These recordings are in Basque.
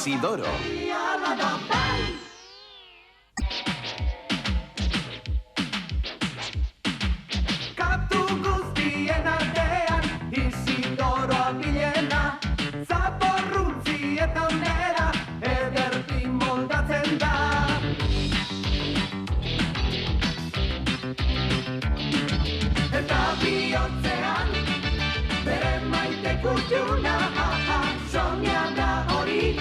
Isidoro. Katu guztien artean Isidoroa bilena, zaporruntzi eta ondera ederki moldatzen da. Eta bihotzean bere maite kutxuna, soña da hori.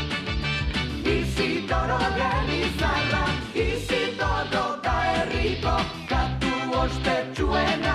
Isidoro genizarra, Isidoro da herriko katu ospetsuena.